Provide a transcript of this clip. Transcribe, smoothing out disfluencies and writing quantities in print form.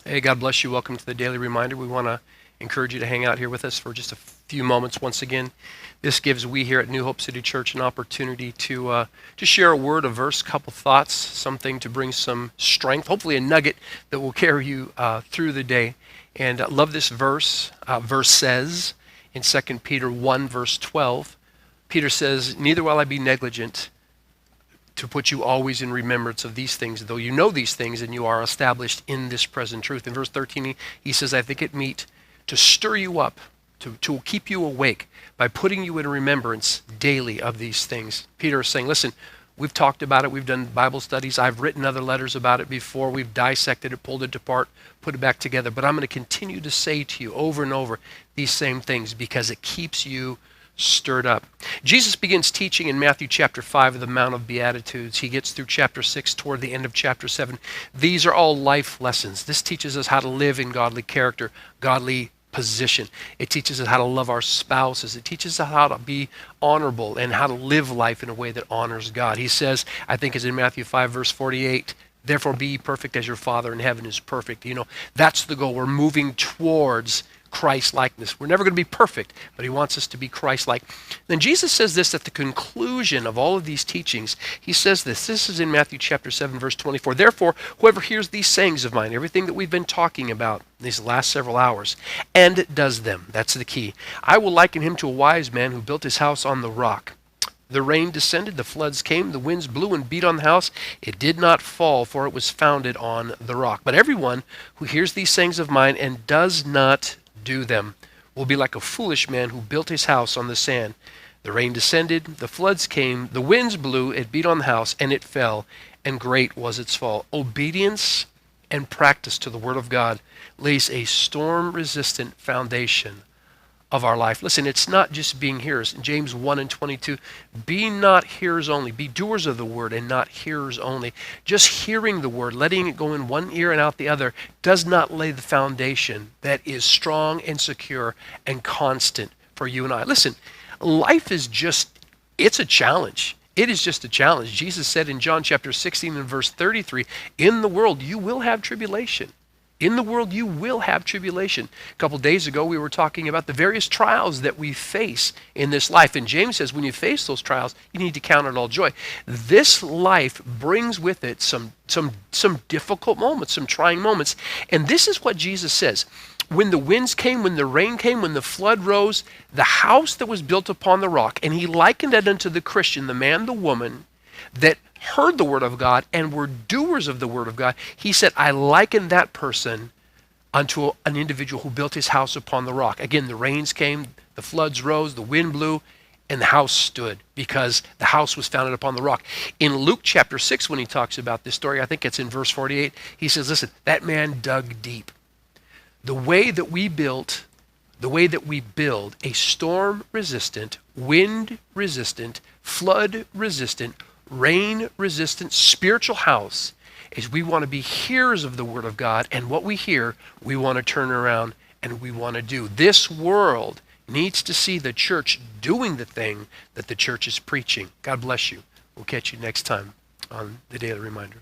Hey, God bless you. Welcome to the Daily Reminder. We want to encourage you to hang out here with us for just a few moments once again. This gives we here at New Hope City Church an opportunity to share a word, a verse, couple thoughts, something to bring some strength, hopefully a nugget that will carry you through the day. And love this verse. Verse says in 2 Peter 1, verse 12, Peter says, "Neither will I be negligent to put you always in remembrance of these things, though you know these things and you are established in this present truth." In verse 13, he says, "I think it meet to stir you up, to keep you awake by putting you in remembrance daily of these things." Peter is saying, listen, we've talked about it. We've done Bible studies. I've written other letters about it before. We've dissected it, pulled it apart, put it back together. But I'm going to continue to say to you over and over these same things because it keeps you stirred up. Jesus begins teaching in Matthew chapter 5 of the Mount of Beatitudes. He gets through chapter 6 toward the end of chapter 7. These are all life lessons. This teaches us how to live in godly character, godly position. It teaches us how to love our spouses. It teaches us how to be honorable and how to live life in a way that honors God. He says, I think it's in Matthew 5 verse 48, "Therefore be ye perfect as your Father in heaven is perfect." You know, that's the goal. We're moving towards Christ-likeness. We're never going to be perfect, but he wants us to be Christ-like. Then Jesus says this at the conclusion of all of these teachings. He says this. This is in Matthew chapter 7, verse 24. "Therefore, whoever hears these sayings of mine," everything that we've been talking about these last several hours, "and does them," that's the key, "I will liken him to a wise man who built his house on the rock. The rain descended, the floods came, the winds blew and beat on the house. It did not fall, for it was founded on the rock. But everyone who hears these sayings of mine and does not do them will be like a foolish man who built his house on the sand. The rain descended, the floods came, the winds blew, it beat on the house, and it fell, and great was its fall." Obedience and practice to the Word of God lays a storm-resistant foundation of our life. Listen, it's not just being hearers. In James 1 and 22, "Be not hearers only, be doers of the word and not hearers only." Just hearing the word, letting it go in one ear and out the other, does not lay the foundation that is strong and secure and constant for you and I. Listen, life is it's a challenge. It is just a challenge. Jesus said in John chapter 16 and verse 33, "In the world you will have tribulation." In the world, you will have tribulation. A couple days ago, we were talking about the various trials that we face in this life. And James says when you face those trials, you need to count it all joy. This life brings with it some difficult moments, some trying moments. And this is what Jesus says. When the winds came, when the rain came, when the flood rose, the house that was built upon the rock, and he likened it unto the Christian, the man, the woman, that heard the word of God and were doers of the word of God. He said, I liken that person unto an individual who built his house upon the rock. Again, the rains came, the floods rose, the wind blew, and the house stood because the house was founded upon the rock. In Luke chapter 6, when he talks about this story, I think it's in verse 48, he says, listen, that man dug deep. The way that we build a storm-resistant, wind-resistant, flood-resistant, rain-resistant spiritual house is we want to be hearers of the Word of God, and what we hear, we want to turn around and we want to do. This world needs to see the church doing the thing that the church is preaching. God bless you. We'll catch you next time on the Daily Reminder.